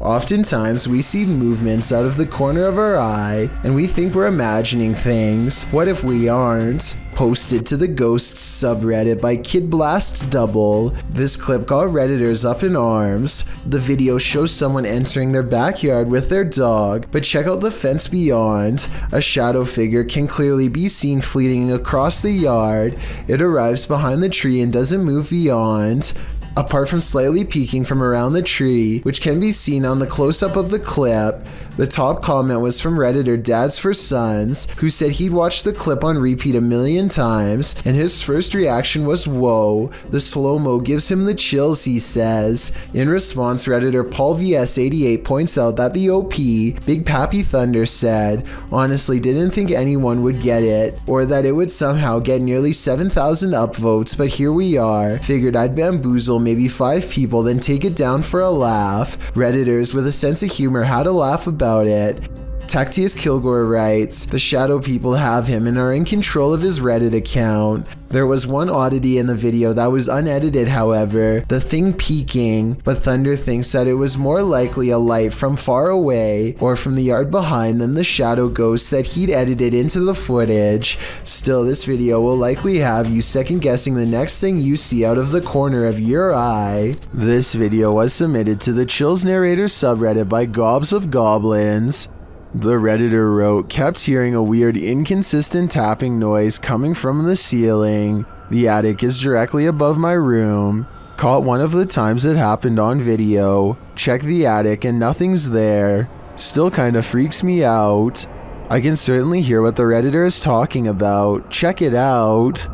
Oftentimes, we see movements out of the corner of our eye, and we think we're imagining things. What if we aren't? Posted to the Ghosts subreddit by Kid Blast Double. This clip got Redditors up in arms. The video shows someone entering their backyard with their dog, but check out the fence beyond. A shadow figure can clearly be seen fleeting across the yard. It arrives behind the tree and doesn't move beyond. Apart from slightly peeking from around the tree, which can be seen on the close-up of the clip. The top comment was from Redditor Dads for Sons, who said he'd watched the clip on repeat a million times, and his first reaction was, "Whoa, the slow-mo gives him the chills," he says. In response, Redditor Paul VS88 points out that the OP, Big Pappy Thunder, said, "Honestly didn't think anyone would get it, or that it would somehow get nearly 7,000 upvotes, but here we are. Figured I'd bamboozle maybe 5 people, then take it down for a laugh." Redditors with a sense of humor had a laugh about it. Tactius Kilgore writes, "The shadow people have him and are in control of his Reddit account." There was one oddity in the video that was unedited, however, the thing peeking, but Thunder thinks that it was more likely a light from far away or from the yard behind than the shadow ghost that he'd edited into the footage. Still, this video will likely have you second guessing the next thing you see out of the corner of your eye. This video was submitted to the Chills Narrator subreddit by Gobs of Goblins. The Redditor wrote, "Kept hearing a weird inconsistent tapping noise coming from the ceiling. The attic is directly above my room. Caught one of the times it happened on video. Check the attic and nothing's there. Still kinda freaks me out. I can certainly hear what the Redditor is talking about. Check it out."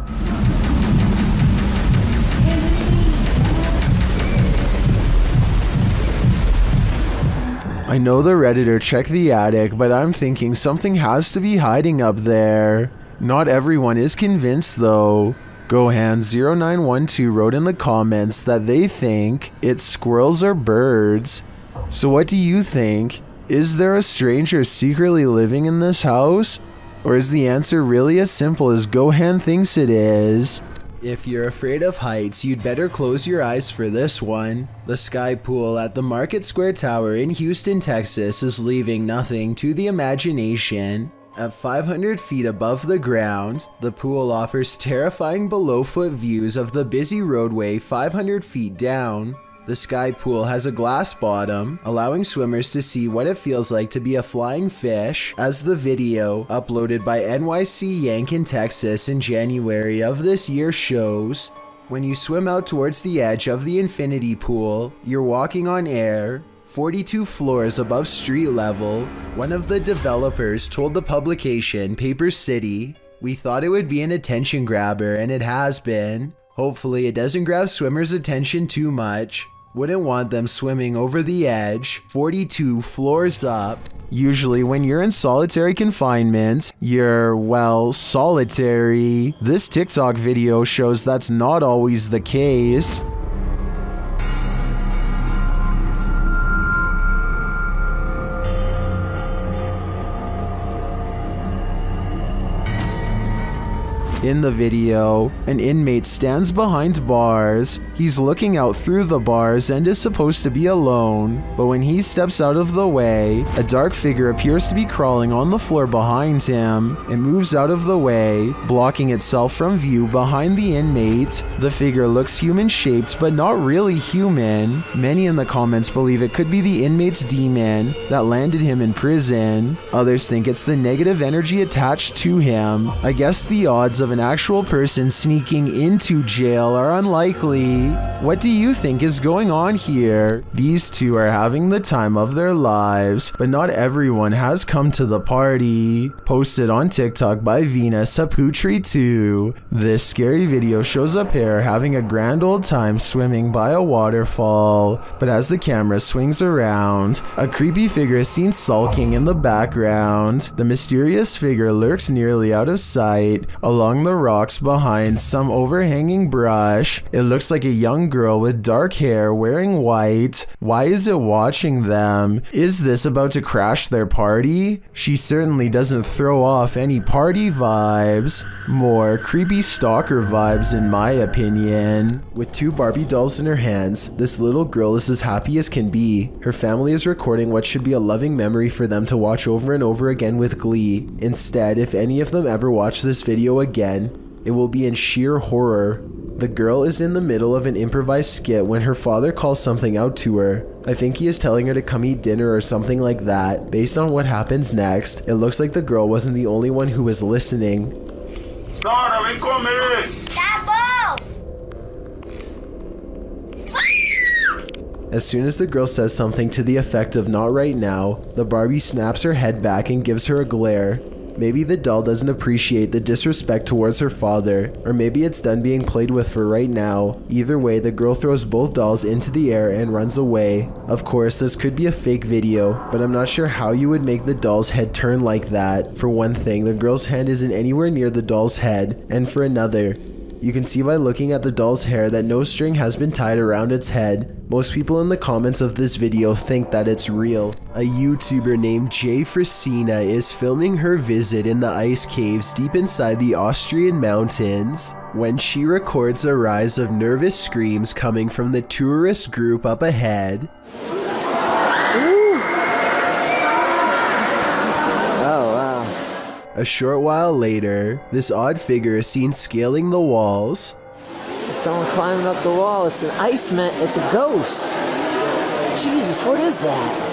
I know the Redditor checked the attic, but I'm thinking something has to be hiding up there. Not everyone is convinced though. Gohan0912 wrote in the comments that they think it's squirrels or birds. So what do you think? Is there a stranger secretly living in this house? Or is the answer really as simple as Gohan thinks it is? If you're afraid of heights, you'd better close your eyes for this one. The sky pool at the Market Square Tower in Houston, Texas is leaving nothing to the imagination. At 500 feet above the ground, the pool offers terrifying below-foot views of the busy roadway 500 feet down. The sky pool has a glass bottom, allowing swimmers to see what it feels like to be a flying fish, as the video, uploaded by NYC Yank in Texas in January of this year shows. When you swim out towards the edge of the infinity pool, you're walking on air, 42 floors above street level. One of the developers told the publication Paper City, "We thought it would be an attention grabber, and it has been. Hopefully it doesn't grab swimmers' attention too much. Wouldn't want them swimming over the edge, 42 floors up." Usually when you're in solitary confinement, you're, well, solitary. This TikTok video shows that's not always the case. In the video, an inmate stands behind bars. He's looking out through the bars and is supposed to be alone, but when he steps out of the way, a dark figure appears to be crawling on the floor behind him. It moves out of the way, blocking itself from view behind the inmate. The figure looks human-shaped, but not really human. Many in the comments believe it could be the inmate's demon that landed him in prison. Others think it's the negative energy attached to him. I guess the odds of an actual person sneaking into jail are unlikely. What do you think is going on here? These two are having the time of their lives, but not everyone has come to the party. Posted on TikTok by Vina Saputri2. This scary video shows a pair having a grand old time swimming by a waterfall, but as the camera swings around, a creepy figure is seen sulking in the background. The mysterious figure lurks nearly out of sight along along the rocks behind some overhanging brush. It looks like a young girl with dark hair wearing white. Why is it watching them? Is this about to crash their party? She certainly doesn't throw off any party vibes. More creepy stalker vibes in my opinion. With 2 Barbie dolls in her hands, this little girl is as happy as can be. Her family is recording what should be a loving memory for them to watch over and over again with glee. Instead, if any of them ever watch this video again, it will be in sheer horror. The girl is in the middle of an improvised skit when her father calls something out to her. I think he is telling her to come eat dinner or something like that. Based on what happens next, it looks like the girl wasn't the only one who was listening. Sara, ven comer! As soon as the girl says something to the effect of "not right now," the Barbie snaps her head back and gives her a glare. Maybe the doll doesn't appreciate the disrespect towards her father, or maybe it's done being played with for right now. Either way, the girl throws both dolls into the air and runs away. Of course, this could be a fake video, but I'm not sure how you would make the doll's head turn like that. For one thing, the girl's hand isn't anywhere near the doll's head, and for another, you can see by looking at the doll's hair that no string has been tied around its head. Most people in the comments of this video think that it's real. A YouTuber named Jay Frasina is filming her visit in the ice caves deep inside the Austrian mountains when she records a rise of nervous screams coming from the tourist group up ahead. A short while later, this odd figure is seen scaling the walls. Someone climbing up the wall. It's an iceman. It's a ghost. Jesus, what is that?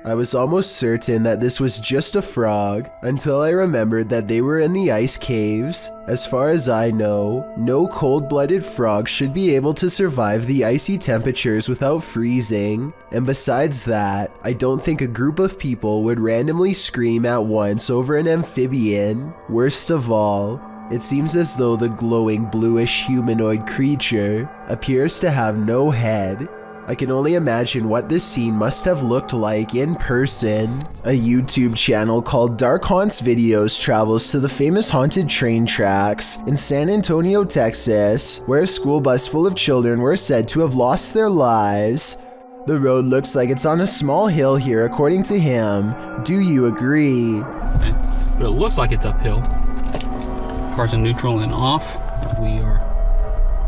I was almost certain that this was just a frog until I remembered that they were in the ice caves. As far as I know, no cold-blooded frog should be able to survive the icy temperatures without freezing. And besides that, I don't think a group of people would randomly scream at once over an amphibian. Worst of all, it seems as though the glowing bluish humanoid creature appears to have no head. I can only imagine what this scene must have looked like in person. A YouTube channel called Dark Haunts Videos travels to the famous haunted train tracks in San Antonio, Texas, where a school bus full of children were said to have lost their lives. The road looks like it's on a small hill here, according to him. Do you agree? Okay. But it looks like it's uphill. Cars in neutral and off. We are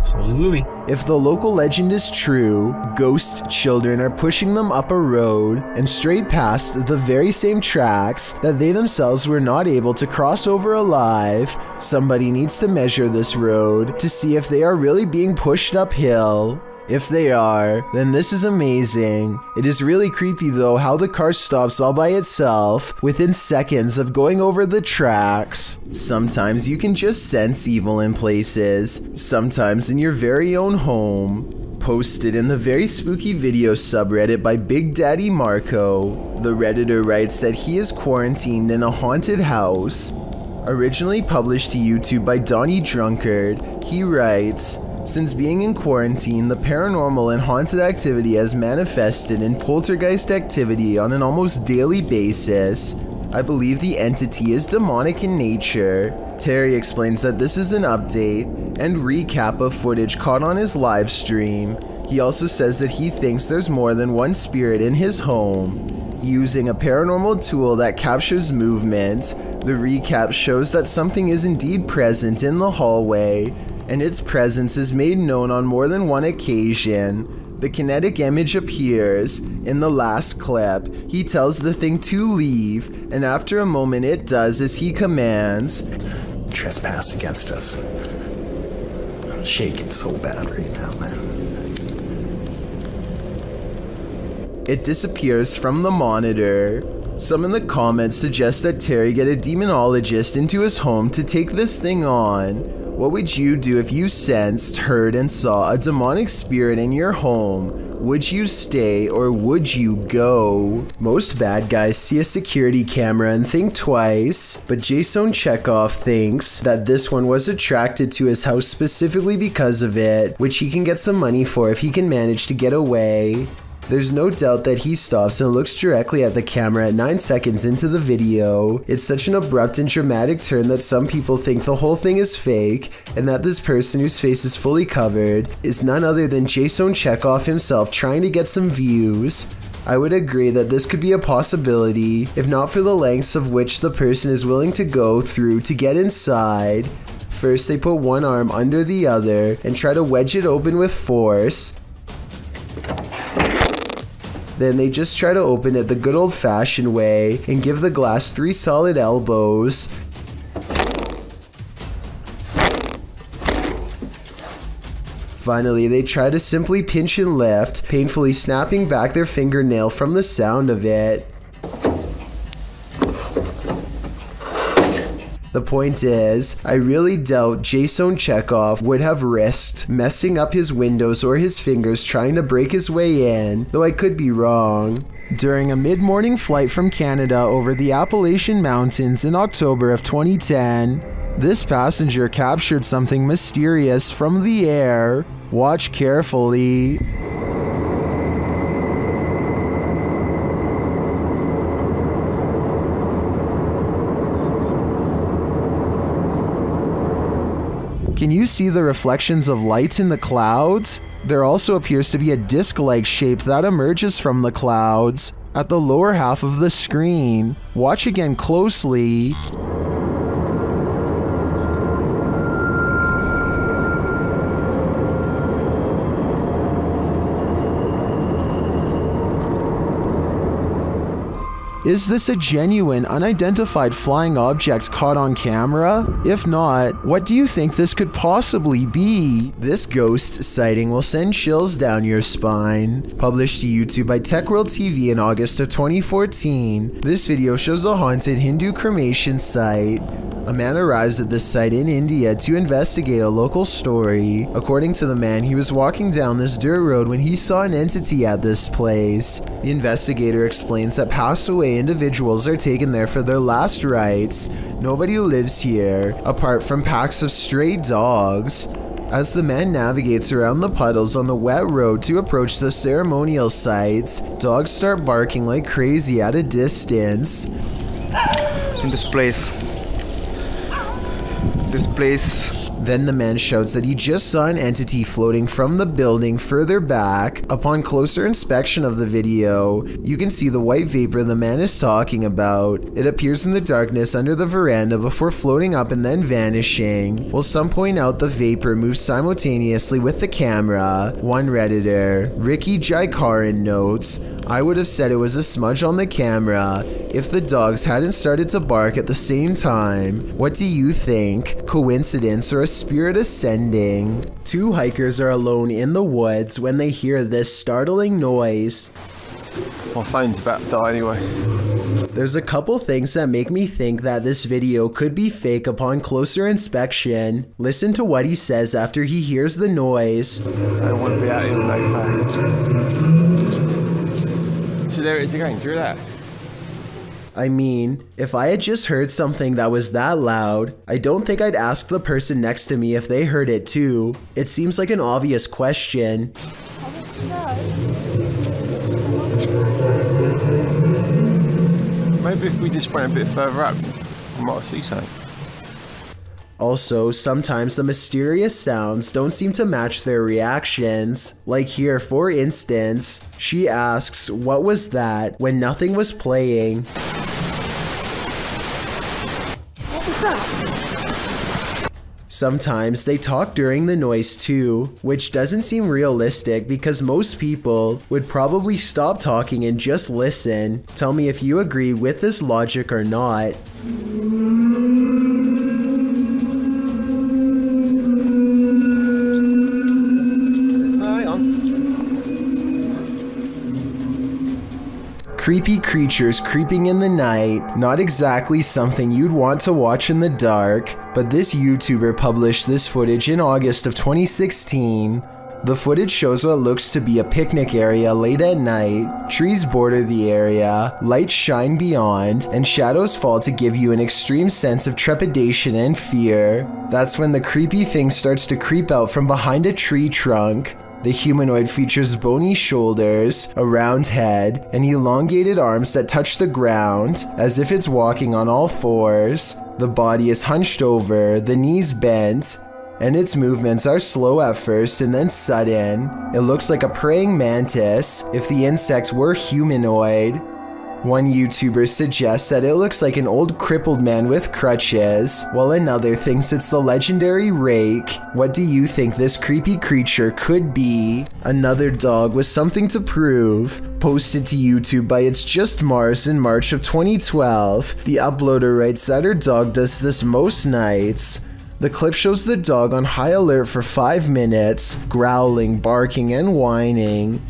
slowly moving. If the local legend is true, ghost children are pushing them up a road and straight past the very same tracks that they themselves were not able to cross over alive. Somebody needs to measure this road to see if they are really being pushed uphill. If they are, then this is amazing. It is really creepy though how the car stops all by itself within seconds of going over the tracks. Sometimes you can just sense evil in places, sometimes in your very own home. Posted in the very spooky video subreddit by Big Daddy Marco, the Redditor writes that he is quarantined in a haunted house. Originally published to YouTube by Donnie Drunkard, he writes, "Since being in quarantine, the paranormal and haunted activity has manifested in poltergeist activity on an almost daily basis. I believe the entity is demonic in nature." Terry explains that this is an update and recap of footage caught on his live stream. He also says that he thinks there's more than one spirit in his home. Using a paranormal tool that captures movement, the recap shows that something is indeed present in the hallway, and its presence is made known on more than one occasion. The kinetic image appears. In the last clip, he tells the thing to leave, and after a moment it does as he commands. Trespass against us. I'm shaking so bad right now, man. It disappears from the monitor. Some in the comments suggest that Terry get a demonologist into his home to take this thing on. What would you do if you sensed, heard, and saw a demonic spirit in your home? Would you stay or would you go? Most bad guys see a security camera and think twice, but Jason Chekhov thinks that this one was attracted to his house specifically because of it, which he can get some money for if he can manage to get away. There's no doubt that he stops and looks directly at the camera at 9 seconds into the video. It's such an abrupt and dramatic turn that some people think the whole thing is fake, and that this person whose face is fully covered is none other than Jason Chekhov himself trying to get some views. I would agree that this could be a possibility, if not for the lengths of which the person is willing to go through to get inside. First, they put one arm under the other and try to wedge it open with force. Then they just try to open it the good old-fashioned way and give the glass 3 solid elbows. Finally, they try to simply pinch and lift, painfully snapping back their fingernail from the sound of it. The point is, I really doubt Jason Chekhov would have risked messing up his windows or his fingers trying to break his way in, though I could be wrong. During a mid-morning flight from Canada over the Appalachian Mountains in October of 2010, this passenger captured something mysterious from the air. Watch carefully. Can you see the reflections of light in the clouds? There also appears to be a disc-like shape that emerges from the clouds at the lower half of the screen. Watch again closely. Is this a genuine, unidentified flying object caught on camera? If not, what do you think this could possibly be? This ghost sighting will send chills down your spine. Published to YouTube by TechWorld TV in August of 2014, this video shows a haunted Hindu cremation site. A man arrives at this site in India to investigate a local story. According to the man, he was walking down this dirt road when he saw an entity at this place. The investigator explains that passed away individuals are taken there for their last rites. Nobody lives here, apart from packs of stray dogs. As the man navigates around the puddles on the wet road to approach the ceremonial sites, dogs start barking like crazy at a distance. In this place. Then the man shouts that he just saw an entity floating from the building further back. Upon closer inspection of the video, you can see the white vapor the man is talking about. It appears in the darkness under the veranda before floating up and then vanishing. While some point out the vapor moves simultaneously with the camera. One Redditor, Ricky Jaikaran, notes, I would have said it was a smudge on the camera if the dogs hadn't started to bark at the same time. What do you think? Coincidence or a spirit ascending? Two hikers are alone in the woods when they hear this startling noise. My phone's about to die anyway. There's a couple things that make me think that this video could be fake upon closer inspection. Listen to what he says after he hears the noise. I don't want to be out in no phone. So there it is again, do you hear that? I mean, if I had just heard something that was that loud, I don't think I'd ask the person next to me if they heard it too. It seems like an obvious question. Maybe if we just went a bit further up, we might see something. Also, sometimes the mysterious sounds don't seem to match their reactions. Like here, for instance, she asks, "What was that?" when nothing was playing. What was that? Sometimes they talk during the noise too, which doesn't seem realistic because most people would probably stop talking and just listen. Tell me if you agree with this logic or not. Creepy creatures creeping in the night, not exactly something you'd want to watch in the dark, but this YouTuber published this footage in August of 2016. The footage shows what looks to be a picnic area late at night. Trees border the area, lights shine beyond, and shadows fall to give you an extreme sense of trepidation and fear. That's when the creepy thing starts to creep out from behind a tree trunk. The humanoid features bony shoulders, a round head, and elongated arms that touch the ground as if it's walking on all fours. The body is hunched over, the knees bent, and its movements are slow at first and then sudden. It looks like a praying mantis if the insect were humanoid. One YouTuber suggests that it looks like an old crippled man with crutches, while another thinks it's the legendary rake. What do you think this creepy creature could be? Another dog with something to prove. Posted to YouTube by It's Just Mars in March of 2012. The uploader writes that her dog does this most nights. The clip shows the dog on high alert for 5 minutes, growling, barking, and whining.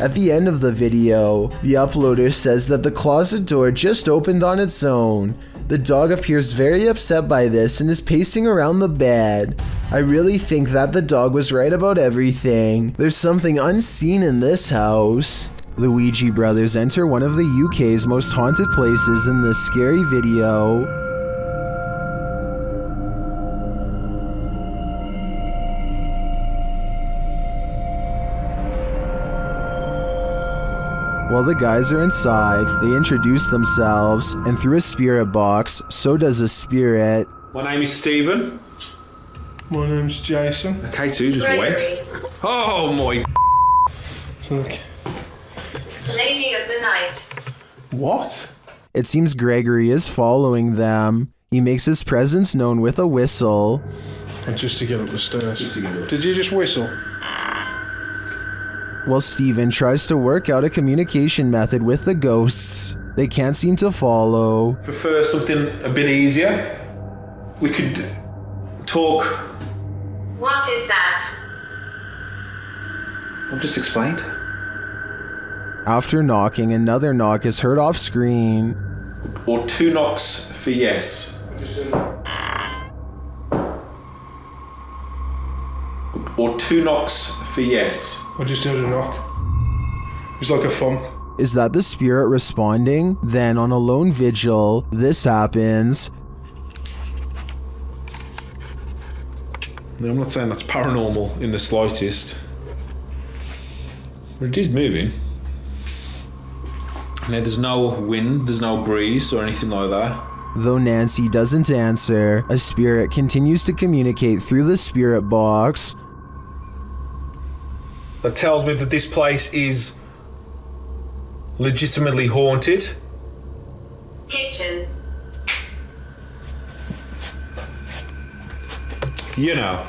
At the end of the video, the uploader says that the closet door just opened on its own. The dog appears very upset by this and is pacing around the bed. I really think that the dog was right about everything. There's something unseen in this house. The Ouija brothers enter one of the UK's most haunted places in this scary video. While the guys are inside, they introduce themselves, and through a spirit box, so does a spirit. My name is Stephen. My name's Jason. Okay, two just went. Oh my. Look. Lady of the night. What? It seems Gregory is following them. He makes his presence known with a whistle. And just to get up the stairs. Did you just whistle? While Steven tries to work out a communication method with the ghosts, they can't seem to follow. Prefer something a bit easier? We could talk. What is that? I've just explained. After knocking, another knock is heard off screen. Or 2 knocks for yes. Or 2 knocks for yes. I just heard a knock. It's like a thump. Is that the spirit responding? Then on a lone vigil, this happens. No, I'm not saying that's paranormal in the slightest. But it is moving. Now there's no wind, there's no breeze or anything like that. Though Nancy doesn't answer, a spirit continues to communicate through the spirit box. That tells me that this place is legitimately haunted. Kitchen. You know.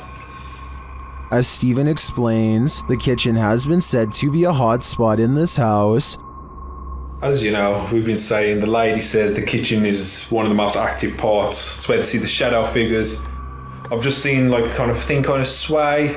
As Steven explains, the kitchen has been said to be a hot spot in this house. As you know, we've been saying, the lady says the kitchen is one of the most active parts. It's where they see the shadow figures. I've just seen like kind of sway.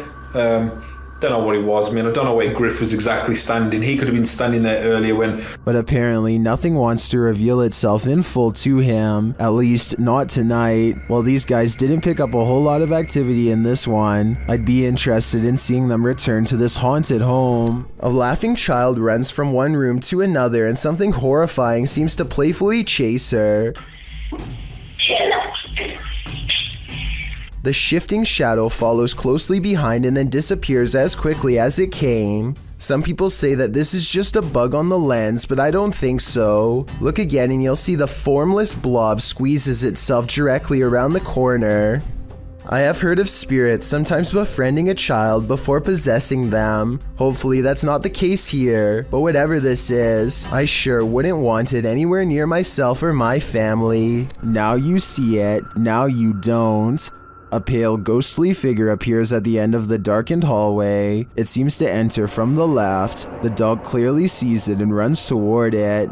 Don't know what it was. I mean, I don't know where Griff was exactly standing. He could have been standing there earlier when... But apparently nothing wants to reveal itself in full to him, at least not tonight. While these guys didn't pick up a whole lot of activity in this one, I'd be interested in seeing them return to this haunted home. A laughing child runs from one room to another and something horrifying seems to playfully chase her. The shifting shadow follows closely behind and then disappears as quickly as it came. Some people say that this is just a bug on the lens, but I don't think so. Look again and you'll see the formless blob squeezes itself directly around the corner. I have heard of spirits sometimes befriending a child before possessing them. Hopefully that's not the case here, but whatever this is, I sure wouldn't want it anywhere near myself or my family. Now you see it, now you don't. A pale, ghostly figure appears at the end of the darkened hallway. It seems to enter from the left. The dog clearly sees it and runs toward it.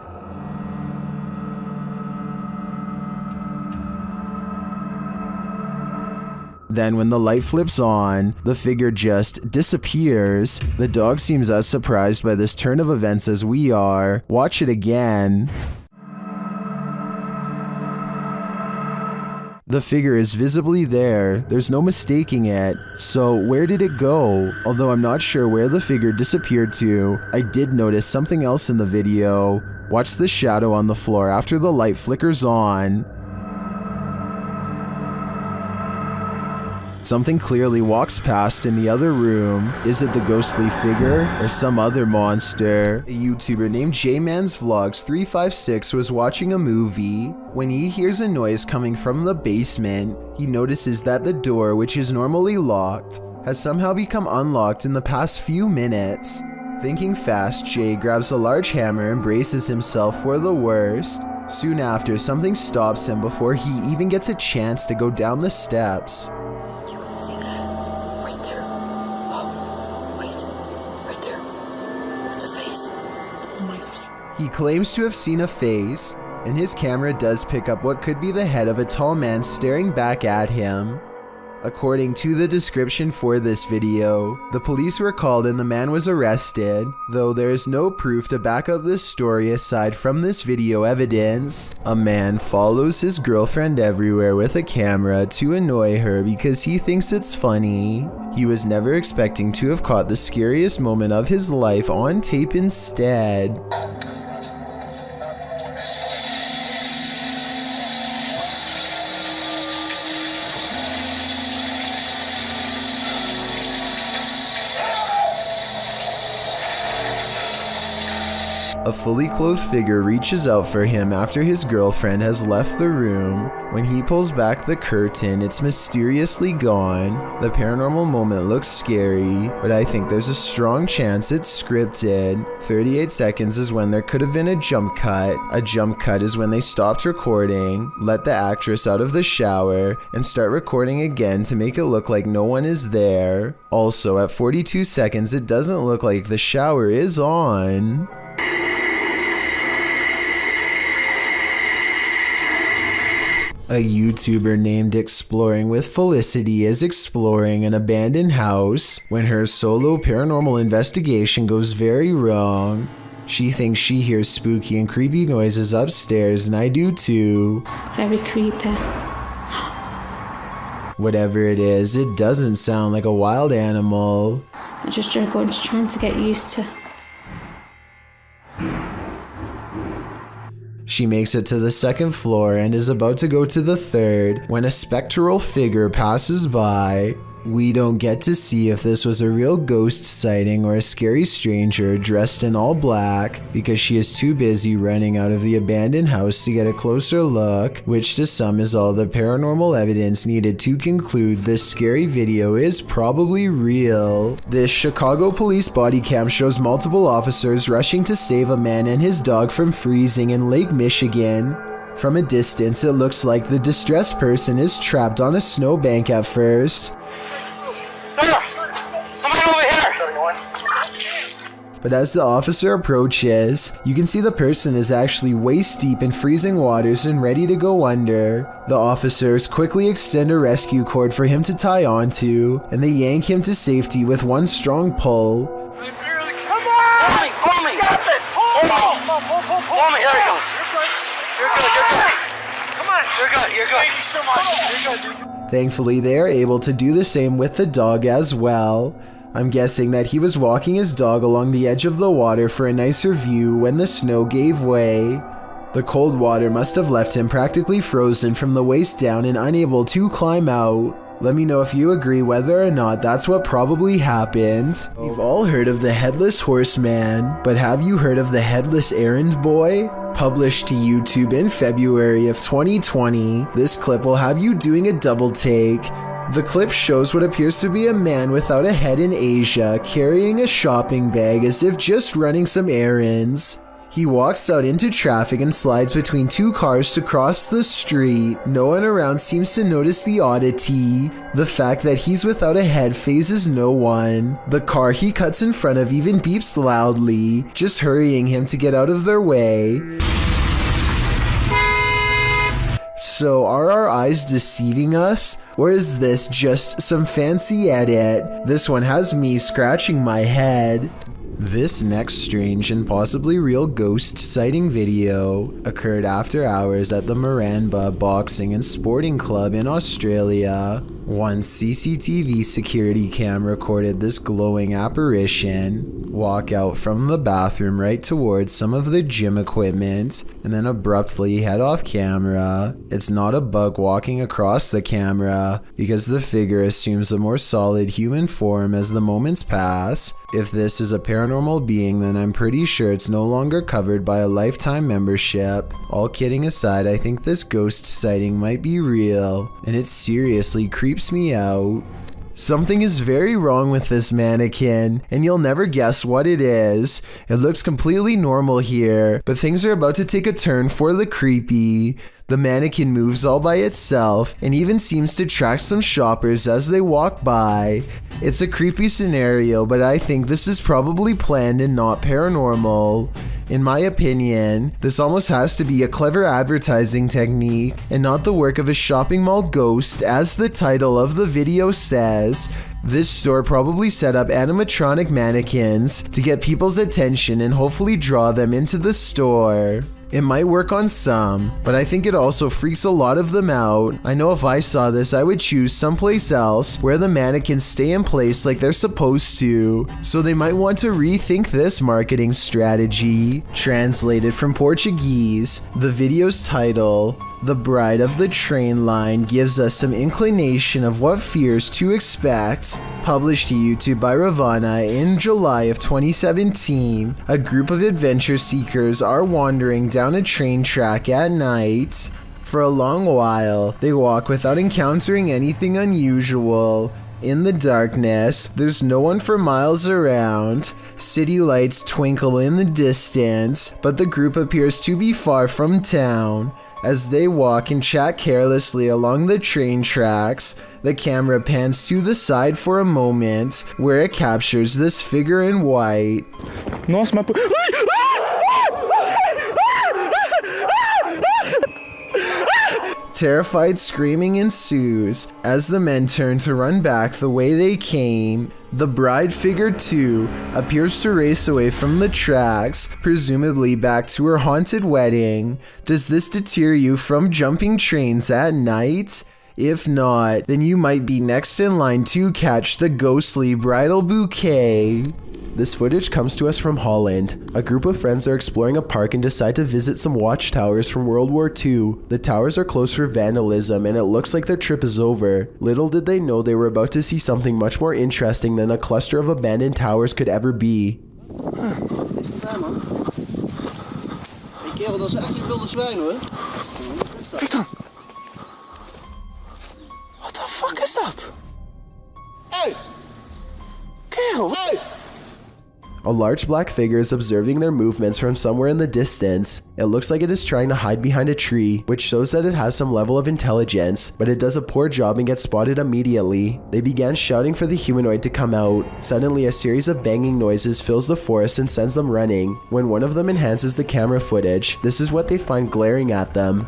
Then when the light flips on, the figure just disappears. The dog seems as surprised by this turn of events as we are. Watch it again. The figure is visibly there, there's no mistaking it. So where did it go? Although I'm not sure where the figure disappeared to, I did notice something else in the video. Watch the shadow on the floor after the light flickers on. Something clearly walks past in the other room. Is it the ghostly figure or some other monster? A YouTuber named JMansVlogs356 was watching a movie. When he hears a noise coming from the basement, he notices that the door, which is normally locked, has somehow become unlocked in the past few minutes. Thinking fast, Jay grabs a large hammer and braces himself for the worst. Soon after, something stops him before he even gets a chance to go down the steps. Right there. Oh, wait. Right there. That's a face. Oh my gosh. He claims to have seen a face, and his camera does pick up what could be the head of a tall man staring back at him. According to the description for this video, the police were called and the man was arrested, though there is no proof to back up this story aside from this video evidence. A man follows his girlfriend everywhere with a camera to annoy her because he thinks it's funny. He was never expecting to have caught the scariest moment of his life on tape instead. A fully clothed figure reaches out for him after his girlfriend has left the room. When he pulls back the curtain, it's mysteriously gone. The paranormal moment looks scary, but I think there's a strong chance it's scripted. 38 seconds is when there could have been a jump cut. A jump cut is when they stopped recording, let the actress out of the shower, and start recording again to make it look like no one is there. Also, at 42 seconds, it doesn't look like the shower is on. A YouTuber named Exploring with Felicity is exploring an abandoned house when her solo paranormal investigation goes very wrong. She thinks she hears spooky and creepy noises upstairs, and I do too. Very creepy. Whatever it is, it doesn't sound like a wild animal. I just going to trying to get used to. She makes it to the second floor and is about to go to the third when a spectral figure passes by. We don't get to see if this was a real ghost sighting or a scary stranger dressed in all black because she is too busy running out of the abandoned house to get a closer look, which to some is all the paranormal evidence needed to conclude this scary video is probably real. This Chicago police body cam shows multiple officers rushing to save a man and his dog from freezing in Lake Michigan. From a distance, it looks like the distressed person is trapped on a snowbank at first. Sir! Someone over here! But as the officer approaches, you can see the person is actually waist deep in freezing waters and ready to go under. The officers quickly extend a rescue cord for him to tie onto, and they yank him to safety with one strong pull. Come on! Hold me! Got this! Hold me! There we go! You're good. Come on. You're good. Thank you so much. You're good. Thankfully, they are able to do the same with the dog as well. I'm guessing that he was walking his dog along the edge of the water for a nicer view when the snow gave way. The cold water must have left him practically frozen from the waist down and unable to climb out. Let me know if you agree whether or not that's what probably happened. We've all heard of the Headless Horseman, but have you heard of the Headless Errand Boy? Published to YouTube in February of 2020, this clip will have you doing a double take. The clip shows what appears to be a man without a head in Asia carrying a shopping bag as if just running some errands. He walks out into traffic and slides between two cars to cross the street. No one around seems to notice the oddity. The fact that he's without a head phases no one. The car he cuts in front of even beeps loudly, just hurrying him to get out of their way. So are our eyes deceiving us? Or is this just some fancy edit? This one has me scratching my head. This next strange and possibly real ghost sighting video occurred after hours at the Maranba Boxing and Sporting Club in Australia. One CCTV security cam recorded this glowing apparition walk out from the bathroom right towards some of the gym equipment and then abruptly head off camera. It's not a bug walking across the camera because the figure assumes a more solid human form as the moments pass. If this is a paranormal being, then I'm pretty sure it's no longer covered by a lifetime membership. All kidding aside, I think this ghost sighting might be real, and it seriously creeps me out. Something is very wrong with this mannequin, and you'll never guess what it is. It looks completely normal here, but things are about to take a turn for the creepy. The mannequin moves all by itself and even seems to track some shoppers as they walk by. It's a creepy scenario, but I think this is probably planned and not paranormal. In my opinion, this almost has to be a clever advertising technique and not the work of a shopping mall ghost, as the title of the video says. This store probably set up animatronic mannequins to get people's attention and hopefully draw them into the store. It might work on some, but I think it also freaks a lot of them out. I know if I saw this, I would choose someplace else where the mannequins stay in place like they're supposed to. So they might want to rethink this marketing strategy. Translated from Portuguese, the video's title, The Bride of the Train Line, gives us some inclination of what fears to expect. Published to YouTube by Ravana in July of 2017, a group of adventure seekers are wandering down a train track at night. For a long while, they walk without encountering anything unusual. In the darkness, there's no one for miles around. City lights twinkle in the distance, but the group appears to be far from town. As they walk and chat carelessly along the train tracks, the camera pans to the side for a moment, where it captures this figure in white. Nossa, mas... Terrified screaming ensues as the men turn to run back the way they came. The bride figure too appears to race away from the tracks, presumably back to her haunted wedding. Does this deter you from jumping trains at night? If not, then you might be next in line to catch the ghostly bridal bouquet. This footage comes to us from Holland. A group of friends are exploring a park and decide to visit some watchtowers from World War II. The towers are closed for vandalism and it looks like their trip is over. Little did they know they were about to see something much more interesting than a cluster of abandoned towers could ever be. Kerel, dat is echt een wilde zwijn hoor. Kijk dan. What the fuck is dat? Hey! Kerel, Hey! A large black figure is observing their movements from somewhere in the distance. It looks like it is trying to hide behind a tree, which shows that it has some level of intelligence, but it does a poor job and gets spotted immediately. They began shouting for the humanoid to come out. Suddenly, a series of banging noises fills the forest and sends them running. When one of them enhances the camera footage, this is what they find glaring at them.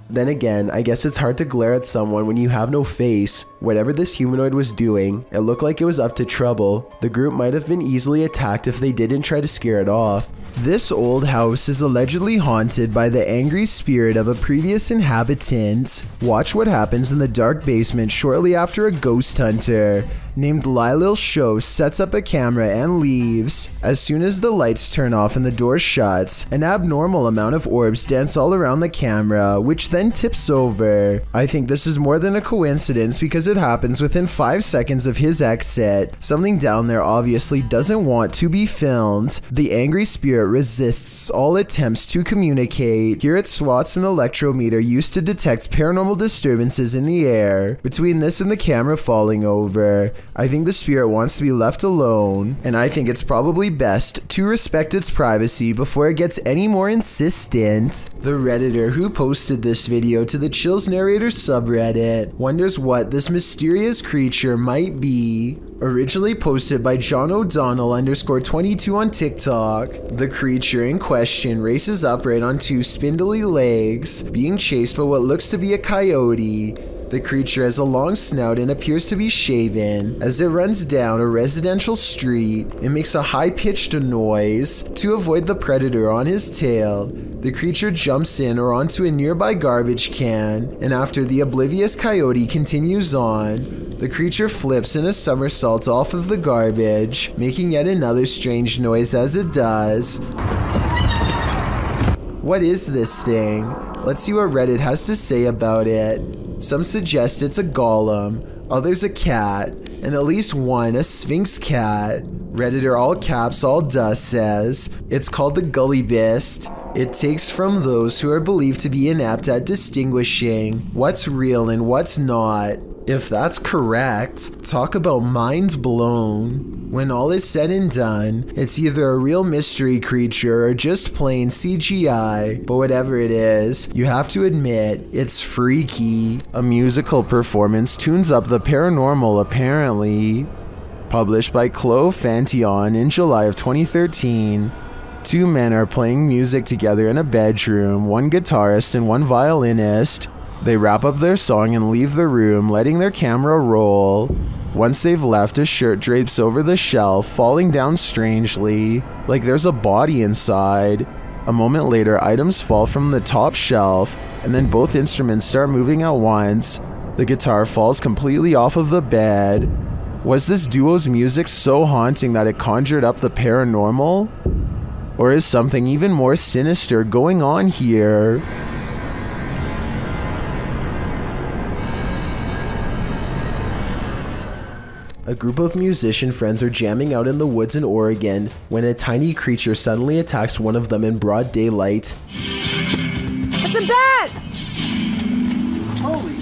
Then again, I guess it's hard to glare at someone when you have no face. Whatever this humanoid was doing, it looked like it was up to trouble. The group might have been easily attacked if they didn't try to scare it off. This old house is allegedly haunted by the angry spirit of a previous inhabitant. Watch what happens in the dark basement shortly after a ghost hunter named Lylil Show sets up a camera and leaves. As soon as the lights turn off and the door shuts, an abnormal amount of orbs dance all around the camera, which then tips over. I think this is more than a coincidence because it happens within 5 seconds of his exit. Something down there obviously doesn't want to be filmed. The angry spirit resists all attempts to communicate. Here it swats an electrometer used to detect paranormal disturbances in the air. Between this and the camera falling over, I think the spirit wants to be left alone, and I think it's probably best to respect its privacy before it gets any more insistent. The Redditor who posted this video to the Chills Narrator subreddit wonders what this mysterious creature might be. Originally posted by John O'Donnell _22 on TikTok, the creature in question races upright on 2 spindly legs, being chased by what looks to be a coyote. The creature has a long snout and appears to be shaven. As it runs down a residential street, it makes a high-pitched noise to avoid the predator on his tail. The creature jumps in or onto a nearby garbage can, and after the oblivious coyote continues on, the creature flips in a somersault off of the garbage, making yet another strange noise as it does. What is this thing? Let's see what Reddit has to say about it. Some suggest it's a golem, others a cat, and at least one a sphinx cat. Redditor all caps all dust says, it's called the Gullybist. It takes from those who are believed to be inept at distinguishing what's real and what's not. If that's correct, talk about mind blown. When all is said and done, it's either a real mystery creature or just plain CGI, but whatever it is, you have to admit, it's freaky. A musical performance tunes up the paranormal apparently. Published by Chloe Fantion in July of 2013. Two men are playing music together in a bedroom, one guitarist and one violinist. They wrap up their song and leave the room, letting their camera roll. Once they've left, a shirt drapes over the shelf, falling down strangely, like there's a body inside. A moment later, items fall from the top shelf, and then both instruments start moving at once. The guitar falls completely off of the bed. Was this duo's music so haunting that it conjured up the paranormal? Or is something even more sinister going on here? A group of musician friends are jamming out in the woods in Oregon when a tiny creature suddenly attacks one of them in broad daylight. It's a bat! Holy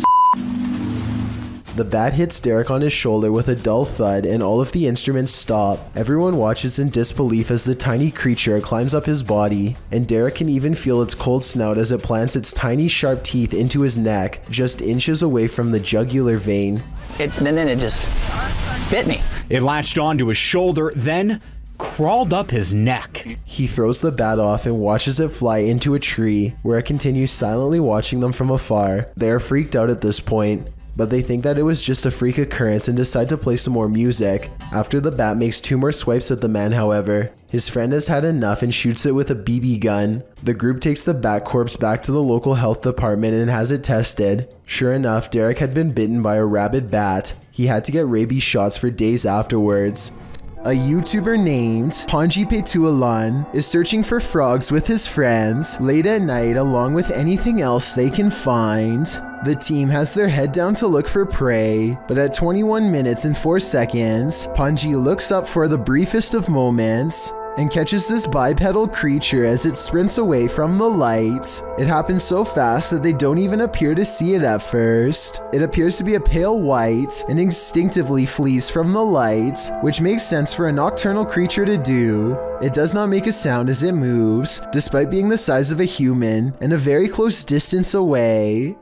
The bat hits Derek on his shoulder with a dull thud and all of the instruments stop. Everyone watches in disbelief as the tiny creature climbs up his body, and Derek can even feel its cold snout as it plants its tiny sharp teeth into his neck, just inches away from the jugular vein. And then it just bit me. It latched onto his shoulder, then crawled up his neck. He throws the bat off and watches it fly into a tree, where it continues silently watching them from afar. They are freaked out at this point, but they think that it was just a freak occurrence and decide to play some more music. After the bat makes 2 more swipes at the man, however, his friend has had enough and shoots it with a BB gun. The group takes the bat corpse back to the local health department and has it tested. Sure enough, Derek had been bitten by a rabid bat. He had to get rabies shots for days afterwards. A YouTuber named Panji Petualan is searching for frogs with his friends late at night along with anything else they can find. The team has their head down to look for prey, but at 21 minutes and 4 seconds, Panji looks up for the briefest of moments and catches this bipedal creature as it sprints away from the light. It happens so fast that they don't even appear to see it at first. It appears to be a pale white and instinctively flees from the light, which makes sense for a nocturnal creature to do. It does not make a sound as it moves, despite being the size of a human and a very close distance away.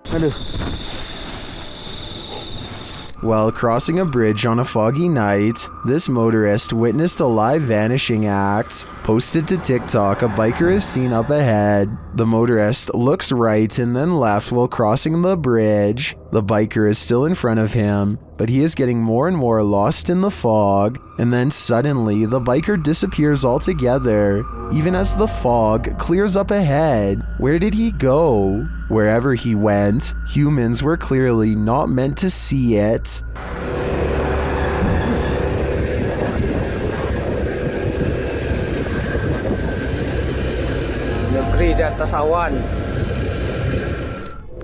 While crossing a bridge on a foggy night, this motorist witnessed a live vanishing act. Posted to TikTok, a biker is seen up ahead. The motorist looks right and then left while crossing the bridge. The biker is still in front of him, but he is getting more and more lost in the fog. And then suddenly, the biker disappears altogether, even as the fog clears up ahead. Where did he go? Wherever he went, humans were clearly not meant to see it.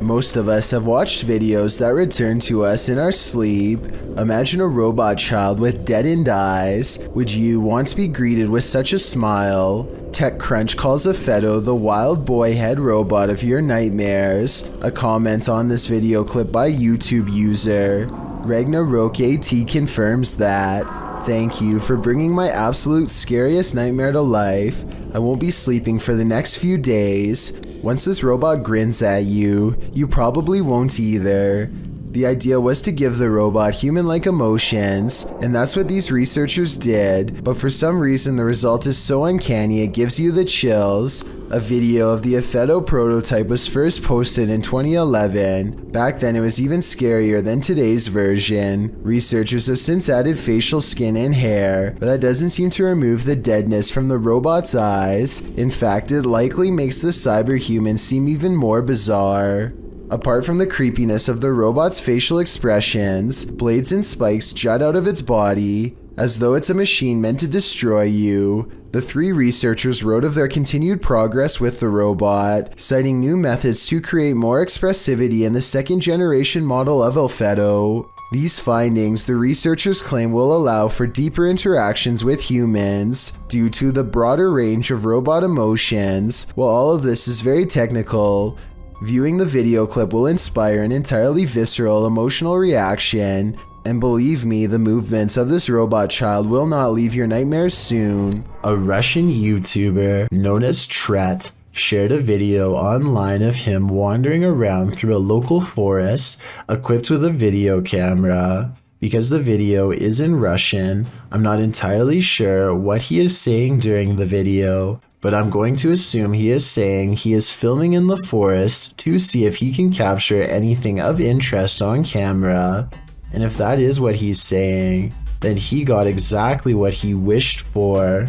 Most of us have watched videos that return to us in our sleep. Imagine a robot child with deadened eyes. Would you want to be greeted with such a smile? TechCrunch calls Afeto the wild boy head robot of your nightmares. A comment on this video clip by YouTube user Ragnarok AT confirms that. Thank you for bringing my absolute scariest nightmare to life. I won't be sleeping for the next few days. Once this robot grins at you, you probably won't either. The idea was to give the robot human-like emotions, and that's what these researchers did, but for some reason the result is so uncanny it gives you the chills. A video of the Affetto prototype was first posted in 2011. Back then it was even scarier than today's version. Researchers have since added facial skin and hair, but that doesn't seem to remove the deadness from the robot's eyes. In fact, it likely makes the cyberhuman seem even more bizarre. Apart from the creepiness of the robot's facial expressions, blades and spikes jut out of its body, as though it's a machine meant to destroy you. The three researchers wrote of their continued progress with the robot, citing new methods to create more expressivity in the second-generation model of Affetto. These findings, the researchers claim, will allow for deeper interactions with humans due to the broader range of robot emotions. While all of this is very technical, viewing the video clip will inspire an entirely visceral emotional reaction, and believe me, the movements of this robot child will not leave your nightmares soon. A Russian YouTuber known as Tret shared a video online of him wandering around through a local forest equipped with a video camera. Because the video is in Russian, I'm not entirely sure what he is saying during the video, but I'm going to assume he is saying he is filming in the forest to see if he can capture anything of interest on camera. And if that is what he's saying, then he got exactly what he wished for.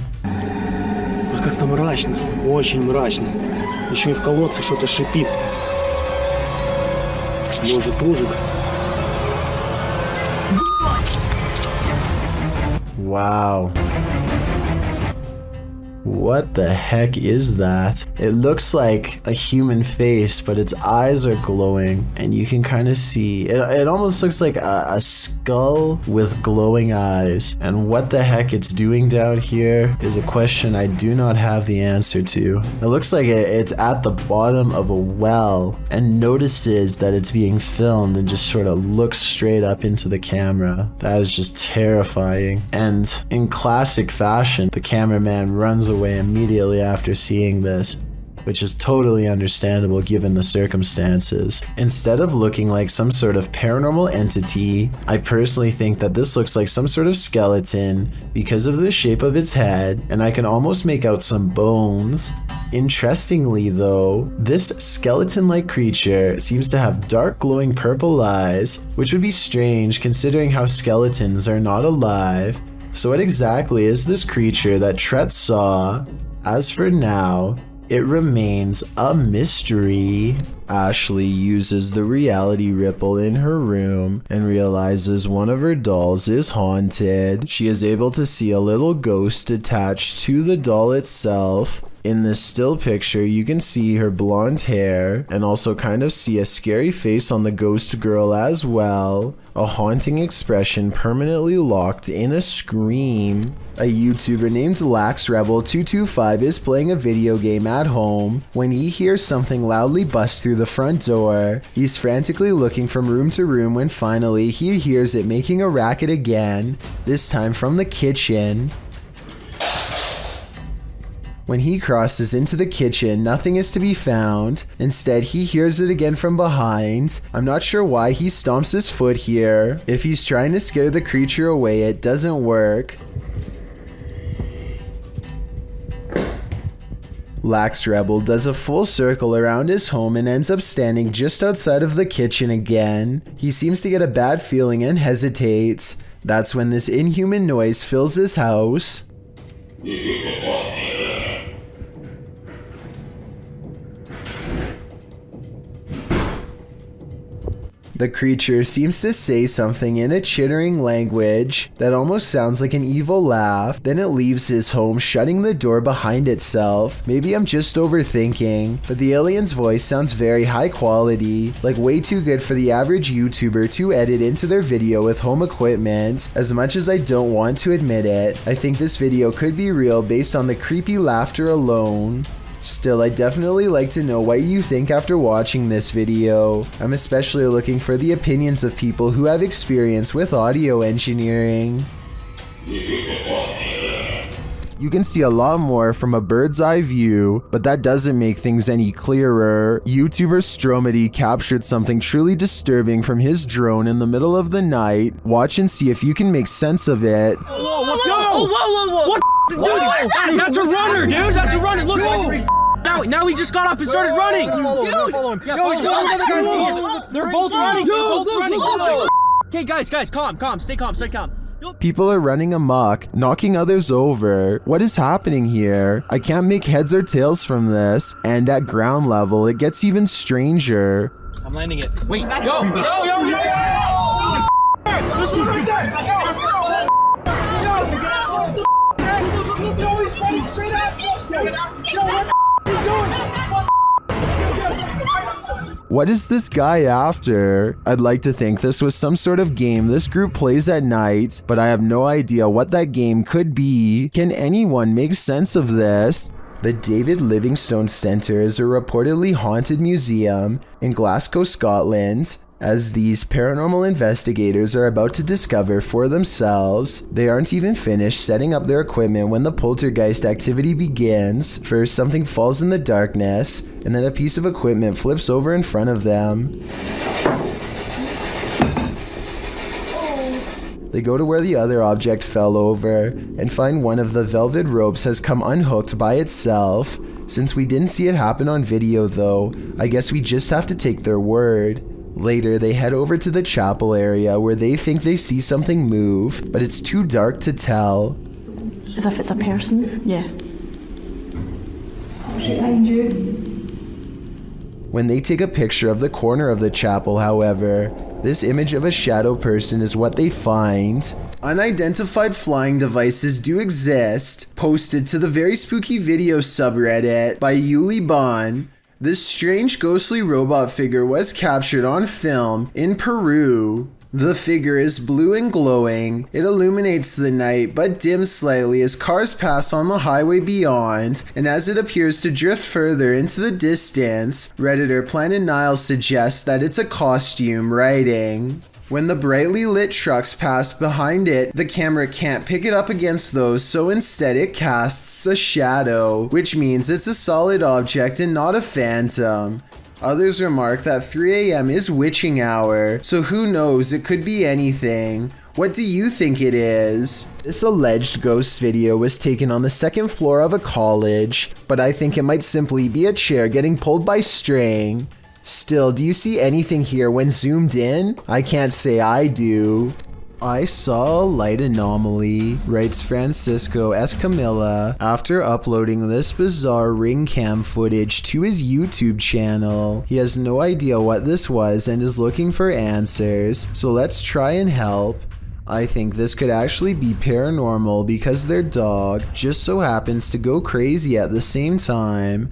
Как-то мрачно, очень мрачно. Еще и в колодце что-то шипит. Может, ужик? Wow. What the heck is that? It looks like a human face, but its eyes are glowing, and you can kind of see it almost looks like a skull with glowing eyes. And what the heck it's doing down here is a question I do not have the answer to. It looks like it's at the bottom of a well and notices that it's being filmed and just sort of looks straight up into the camera. That is just terrifying. And in classic fashion, the cameraman runs away immediately after seeing this, which is totally understandable given the circumstances. Instead of looking like some sort of paranormal entity, I personally think that this looks like some sort of skeleton because of the shape of its head, and I can almost make out some bones. Interestingly though, this skeleton-like creature seems to have dark glowing purple eyes, which would be strange considering how skeletons are not alive. So what exactly is this creature that Tret saw? As for now, it remains a mystery. Ashley uses the reality ripple in her room and realizes one of her dolls is haunted. She is able to see a little ghost attached to the doll itself. In this still picture, you can see her blonde hair and also kind of see a scary face on the ghost girl as well. A haunting expression permanently locked in a scream. A YouTuber named LaxRebel225 is playing a video game at home when he hears something loudly bust through the front door. He's frantically looking from room to room when finally he hears it making a racket again, this time from the kitchen. When he crosses into the kitchen, nothing is to be found. Instead, he hears it again from behind. I'm not sure why he stomps his foot here. If he's trying to scare the creature away, it doesn't work. LaxRebel does a full circle around his home and ends up standing just outside of the kitchen again. He seems to get a bad feeling and hesitates. That's when this inhuman noise fills his house. The creature seems to say something in a chittering language that almost sounds like an evil laugh. Then it leaves his home, shutting the door behind itself. Maybe I'm just overthinking, but the alien's voice sounds very high quality, like way too good for the average YouTuber to edit into their video with home equipment. As much as I don't want to admit it, I think this video could be real based on the creepy laughter alone. Still, I'd definitely like to know what you think after watching this video. I'm especially looking for the opinions of people who have experience with audio engineering. You can see a lot more from a bird's eye view, but that doesn't make things any clearer. YouTuber Stromedy captured something truly disturbing from his drone in the middle of the night. Watch and see if you can make sense of it. Whoa! What? Dude, that's a runner, dude. That's a runner. Look. Now he just got up and started running. Follow him. Yeah, they're both running. Okay, guys, calm. Stay calm. People are running amok, knocking others over. What is happening here? I can't make heads or tails from this. And at ground level, it gets even stranger. I'm landing it. Wait, yo! There's one right there! Yo, he's running straight at us! What is this guy after? I'd like to think this was some sort of game this group plays at night, but I have no idea what that game could be. Can anyone make sense of this? The David Livingstone Centre is a reportedly haunted museum in Glasgow, Scotland. As these paranormal investigators are about to discover for themselves, they aren't even finished setting up their equipment when the poltergeist activity begins. First, something falls in the darkness, and then a piece of equipment flips over in front of them. They go to where the other object fell over and find one of the velvet ropes has come unhooked by itself. Since we didn't see it happen on video though, I guess we just have to take their word. Later, they head over to the chapel area where they think they see something move, but it's too dark to tell. As if it's a person? Yeah. Behind you. When they take a picture of the corner of the chapel, however, this image of a shadow person is what they find. Unidentified flying devices do exist, posted to the Very Spooky Video subreddit by Yuli Bon. This strange ghostly robot figure was captured on film in Peru. The figure is blue and glowing. It illuminates the night but dims slightly as cars pass on the highway beyond, and as it appears to drift further into the distance, Redditor Planet Nile suggests that it's a costume writing. When the brightly lit trucks pass behind it, the camera can't pick it up against those, so instead it casts a shadow, which means it's a solid object and not a phantom. Others remark that 3 a.m. is witching hour, so who knows, it could be anything. What do you think it is? This alleged ghost video was taken on the second floor of a college, but I think it might simply be a chair getting pulled by string. Still, do you see anything here when zoomed in? I can't say I do. I saw a light anomaly, writes Francisco Escamilla after uploading this bizarre ring cam footage to his YouTube channel. He has no idea what this was and is looking for answers, so let's try and help. I think this could actually be paranormal because their dog just so happens to go crazy at the same time.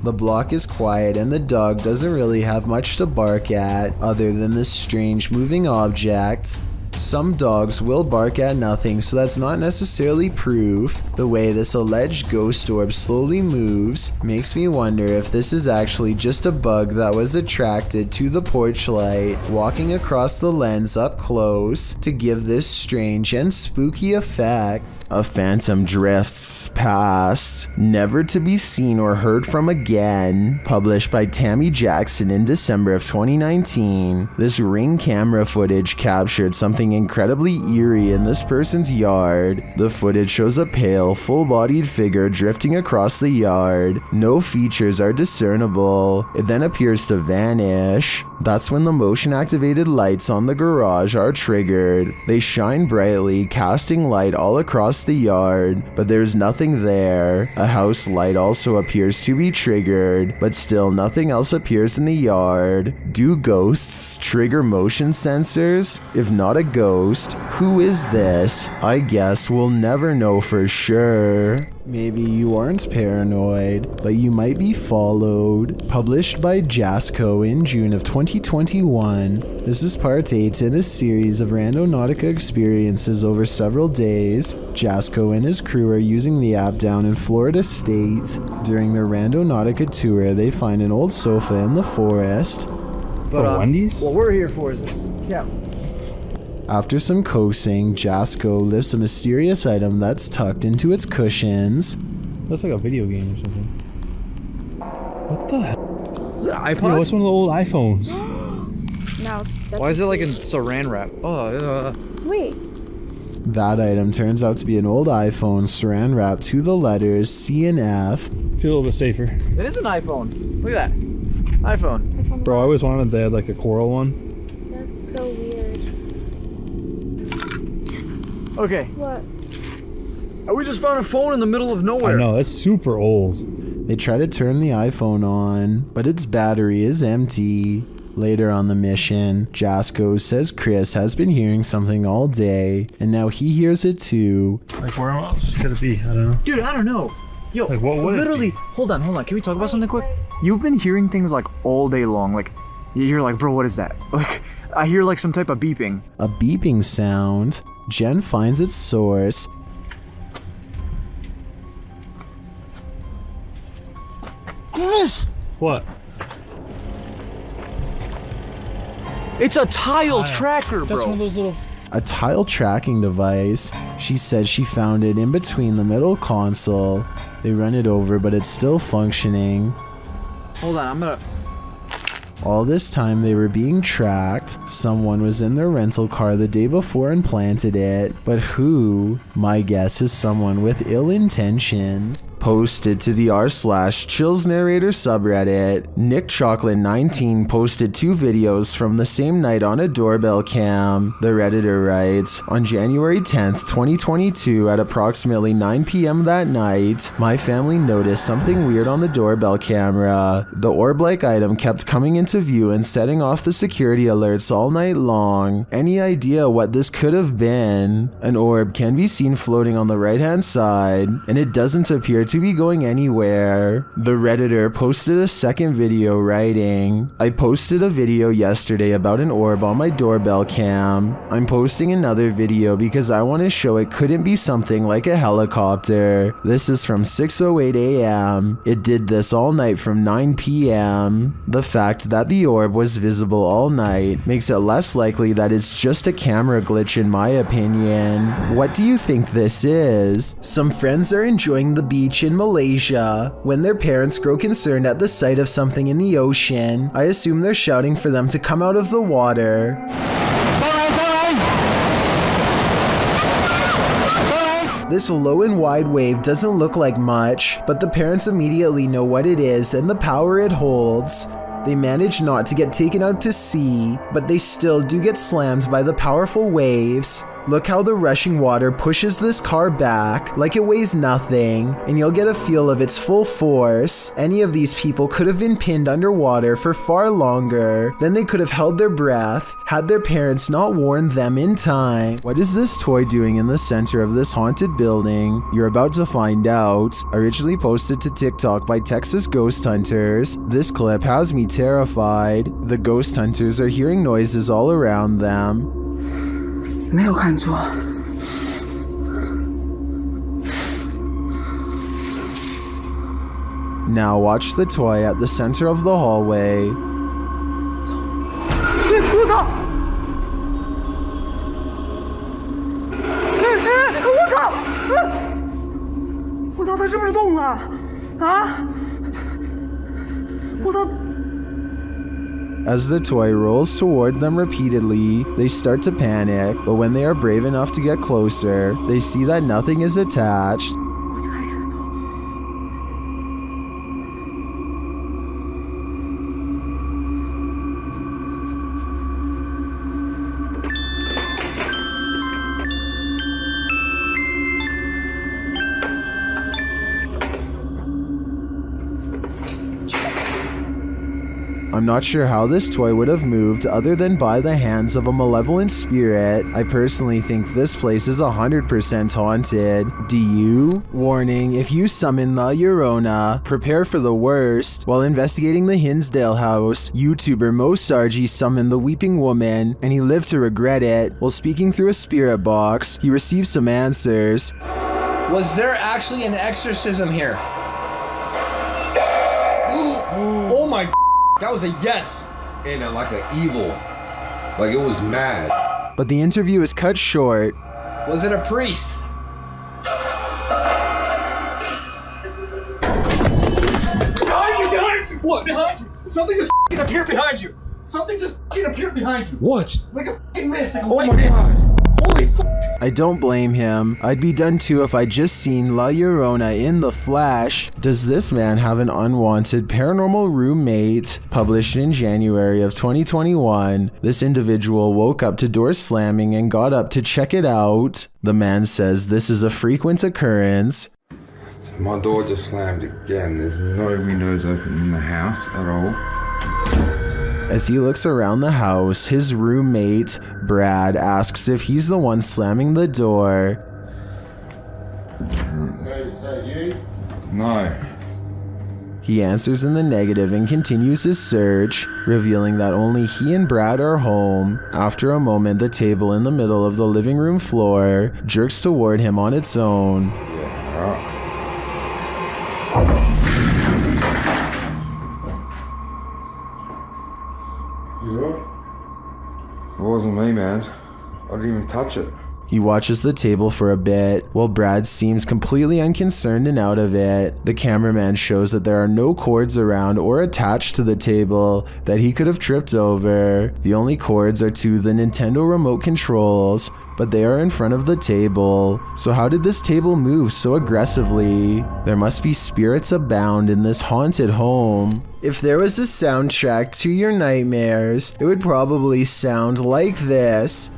The block is quiet and the dog doesn't really have much to bark at other than this strange moving object. Some dogs will bark at nothing, so that's not necessarily proof. The way this alleged ghost orb slowly moves makes me wonder if this is actually just a bug that was attracted to the porch light, walking across the lens up close to give this strange and spooky effect. A phantom drifts past, never to be seen or heard from again. Published by Tammy Jackson in December of 2019, this ring camera footage captured something incredibly eerie in this person's yard. The footage shows a pale, full-bodied figure drifting across the yard. No features are discernible. It then appears to vanish. That's when the motion-activated lights on the garage are triggered. They shine brightly, casting light all across the yard, but there's nothing there. A house light also appears to be triggered, but still nothing else appears in the yard. Do ghosts trigger motion sensors? If not a ghost. Who is this? I guess we'll never know for sure. Maybe you aren't paranoid, but you might be followed. Published by Jasco in June of 2021. This is part 8 in a series of Randonautica experiences over several days. Jasco and his crew are using the app down in Florida State. During their Randonautica tour, they find an old sofa in the forest. But, Wendy's? What we're here for is this. Yeah. After some coaxing, Jasco lifts a mysterious item that's tucked into its cushions. Looks like a video game or something. What the hell? Is it an iPod? Yo, it's one of the old iPhones. No. Why is it like in saran wrap? Oh, Wait. That item turns out to be an old iPhone saran wrapped to the letters C and F. Feel a little bit safer. It is an iPhone. Look at that. iPhone. Bro, I always wanted they had like a coral one. That's so weird. Okay. What? We just found a phone in the middle of nowhere. I know, it's super old. They try to turn the iPhone on, but its battery is empty. Later on the mission, Jasco says Chris has been hearing something all day, and now he hears it too. Like, where else could it be? I don't know. Dude, I don't know. Yo, like, what would literally, hold on. Can we talk about something quick? You've been hearing things like all day long. Like, you're like, bro, what is that? Like, I hear like some type of beeping. A beeping sound. Jen finds its source. Yes! What? It's a tile tracker, bro. That's one of those little... A tile tracking device. She says she found it in between the middle console. They run it over, but it's still functioning. Hold on, I'm gonna... All this time they were being tracked. Someone was in their rental car the day before and planted it. But who? My guess is someone with ill intentions. Posted to the r/Chills Narrator subreddit, Nick Chocolate 19 posted 2 videos from the same night on a doorbell cam. The Redditor writes, on January 10th, 2022 at approximately 9 p.m. that night, my family noticed something weird on the doorbell camera. The orb-like item kept coming into view and setting off the security alerts all night long. Any idea what this could have been? An orb can be seen floating on the right-hand side, and it doesn't appear to be going anywhere. The Redditor posted a second video writing, I posted a video yesterday about an orb on my doorbell cam. I'm posting another video because I want to show it couldn't be something like a helicopter. This is from 6:08 a.m. It did this all night from 9 p.m. The fact that the orb was visible all night makes it less likely that it's just a camera glitch in my opinion. What do you think this is? Some friends are enjoying the beach in Malaysia when their parents grow concerned at the sight of something in the ocean. I assume they're shouting for them to come out of the water. This low and wide wave doesn't look like much, but the parents immediately know what it is and the power it holds. They manage not to get taken out to sea, but they still do get slammed by the powerful waves. Look how the rushing water pushes this car back like it weighs nothing, and you'll get a feel of its full force. Any of these people could have been pinned underwater for far longer. Then they could have held their breath had their parents not warned them in time. What is this toy doing in the center of this haunted building? You're about to find out. Originally posted to TikTok by Texas Ghost Hunters, this clip has me terrified. The ghost hunters are hearing noises all around them. 没有看错。 Now watch the toy at the center of the hallway. 我操！我操！我操！它是不是动了？啊！我操！ As the toy rolls toward them repeatedly, they start to panic, but when they are brave enough to get closer, they see that nothing is attached. I'm not sure how this toy would have moved other than by the hands of a malevolent spirit. I personally think this place is 100% haunted. Do you? Warning, if you summon La Llorona, prepare for the worst. While investigating the Hinsdale house, YouTuber Mo Sargi summoned the Weeping Woman, and he lived to regret it. While speaking through a spirit box, he received some answers. Was there actually an exorcism here? Oh my, that was a yes. And like an evil, like it was mad. But the interview is cut short. Was it a priest? Behind you, behind you! What? Behind you! Something just appeared behind you! Something just appeared behind you! What? Like a mist, like a white mist! Holy f***! I don't blame him. I'd be done too if I'd just seen La Llorona in the flesh. Does this man have an unwanted paranormal roommate? Published in January of 2021, this individual woke up to doors slamming and got up to check it out. The man says this is a frequent occurrence. My door just slammed again. There's no windows open in the house at all. As he looks around the house, his roommate, Brad, asks if he's the one slamming the door. No. He answers in the negative and continues his search, revealing that only he and Brad are home. After a moment, the table in the middle of the living room floor jerks toward him on its own. It wasn't me, man. I didn't even touch it. He watches the table for a bit, while Brad seems completely unconcerned and out of it. The cameraman shows that there are no cords around or attached to the table that he could have tripped over. The only cords are to the Nintendo remote controls, but they are in front of the table. So how did this table move so aggressively? There must be spirits abound in this haunted home. If there was a soundtrack to your nightmares, it would probably sound like this.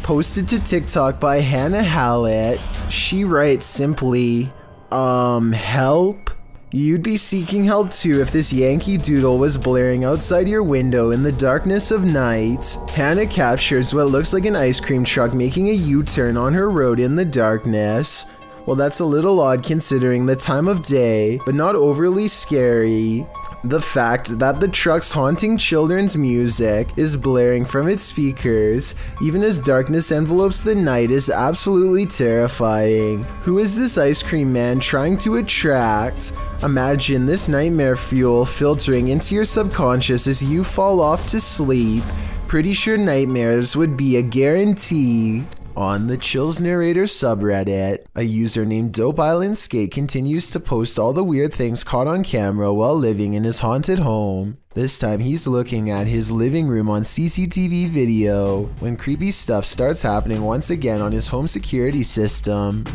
Posted to TikTok by Hannah Hallett. She writes simply, help? You'd be seeking help too if this Yankee Doodle was blaring outside your window in the darkness of night. Hannah captures what looks like an ice cream truck making a U-turn on her road in the darkness. Well, that's a little odd considering the time of day, but not overly scary. The fact that the truck's haunting children's music is blaring from its speakers, even as darkness envelopes the night, is absolutely terrifying. Who is this ice cream man trying to attract? Imagine this nightmare fuel filtering into your subconscious as you fall off to sleep. Pretty sure nightmares would be a guarantee. On the Chills Narrator subreddit, a user named Dope Island Skate continues to post all the weird things caught on camera while living in his haunted home. This time he's looking at his living room on CCTV video when creepy stuff starts happening once again on his home security system.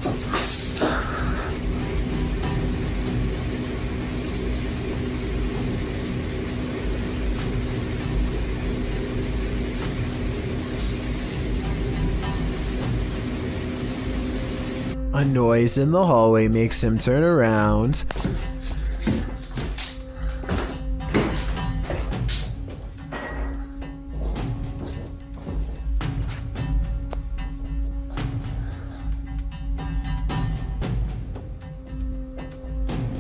A noise in the hallway makes him turn around.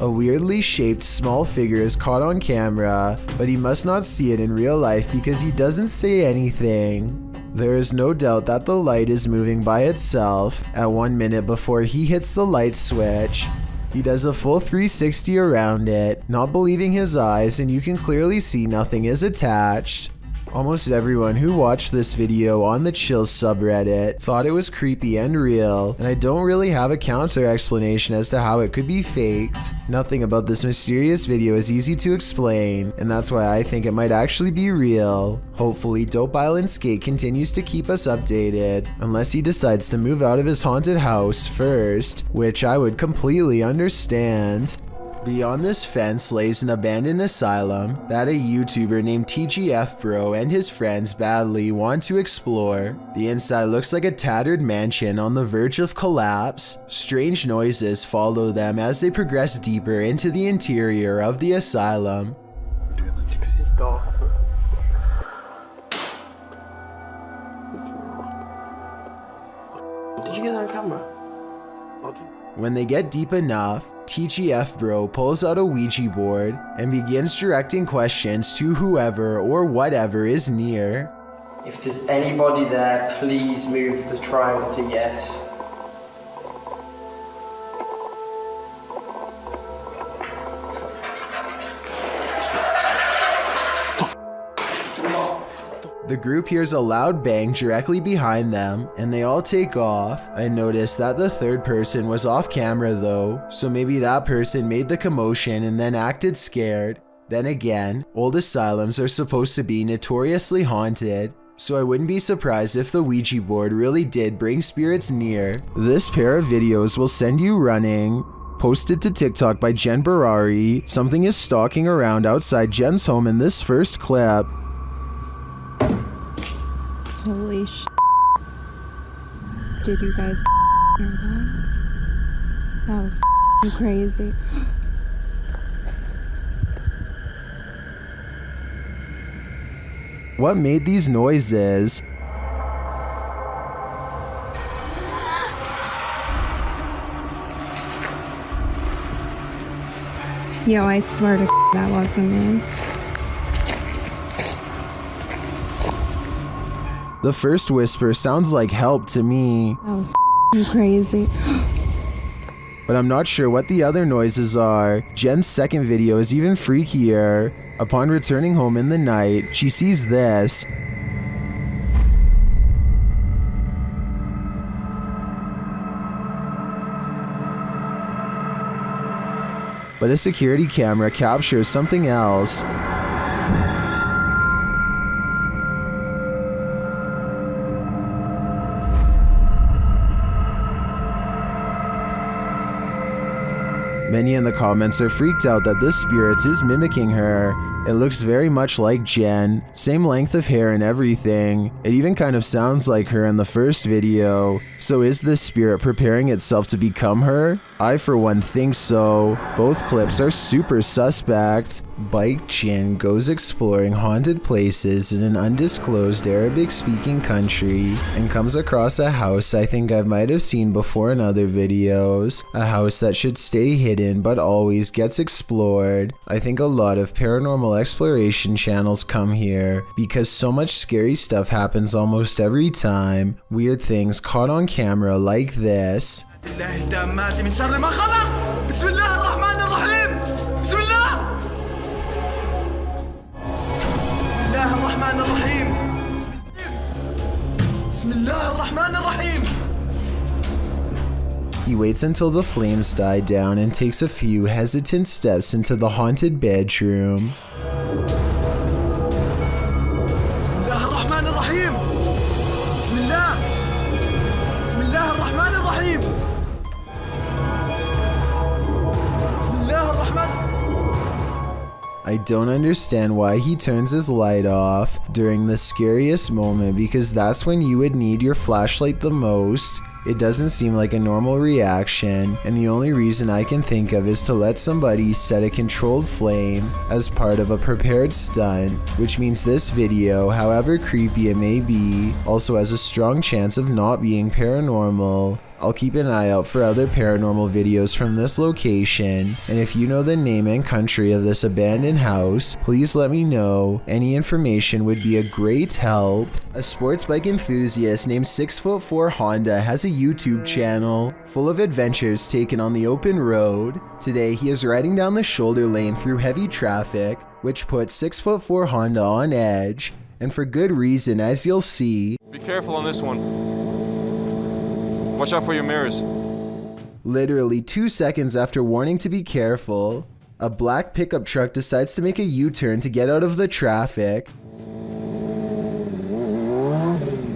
A weirdly shaped small figure is caught on camera, but he must not see it in real life because he doesn't say anything. There is no doubt that the light is moving by itself at 1 minute before he hits the light switch. He does a full 360 around it, not believing his eyes, and you can clearly see nothing is attached. Almost everyone who watched this video on the Chills subreddit thought it was creepy and real, and I don't really have a counter explanation as to how it could be faked. Nothing about this mysterious video is easy to explain, and that's why I think it might actually be real. Hopefully, Dope Island Skate continues to keep us updated, unless he decides to move out of his haunted house first, which I would completely understand. Beyond this fence lays an abandoned asylum that a YouTuber named TGF Bro and his friends badly want to explore. The inside looks like a tattered mansion on the verge of collapse. Strange noises follow them as they progress deeper into the interior of the asylum. It's dark. Did you get that on camera? When they get deep enough, TGF Bro pulls out a Ouija board and begins directing questions to whoever or whatever is near. If there's anybody there, please move the triangle to yes. The group hears a loud bang directly behind them, and they all take off. I noticed that the third person was off camera though, so maybe that person made the commotion and then acted scared. Then again, old asylums are supposed to be notoriously haunted, so I wouldn't be surprised if the Ouija board really did bring spirits near. This pair of videos will send you running. Posted to TikTok by Jen Barari, something is stalking around outside Jen's home in this first clip. Holy sh**. Did you guys hear that? That was crazy. What made these noises? Yo, I swear to that wasn't me. The first whisper sounds like help to me. That was crazy. But I'm not sure what the other noises are. Jen's second video is even freakier. Upon returning home in the night, she sees this. But a security camera captures something else. Many in the comments are freaked out that this spirit is mimicking her. It looks very much like Jen, same length of hair and everything. It even kind of sounds like her in the first video. So is this spirit preparing itself to become her? I for one think so. Both clips are super suspect. Bike Jin goes exploring haunted places in an undisclosed Arabic-speaking country and comes across a house I think I might have seen before in other videos. A house that should stay hidden but always gets explored. I think a lot of paranormal exploration channels come here because so much scary stuff happens almost every time. Weird things caught on camera like this. He waits until the flames die down and takes a few hesitant steps into the haunted bedroom. I don't understand why he turns his light off during the scariest moment, because that's when you would need your flashlight the most. It doesn't seem like a normal reaction, and the only reason I can think of is to let somebody set a controlled flame as part of a prepared stunt, which means this video, however creepy it may be, also has a strong chance of not being paranormal. I'll keep an eye out for other paranormal videos from this location, and if you know the name and country of this abandoned house, please let me know. Any information would be a great help. A sports bike enthusiast named 6'4" Honda has a YouTube channel full of adventures taken on the open road. Today he is riding down the shoulder lane through heavy traffic, which puts 6'4" Honda on edge, and for good reason, as you'll see. Be careful on this one. Watch out for your mirrors. Literally 2 seconds after warning to be careful, a black pickup truck decides to make a U-turn to get out of the traffic.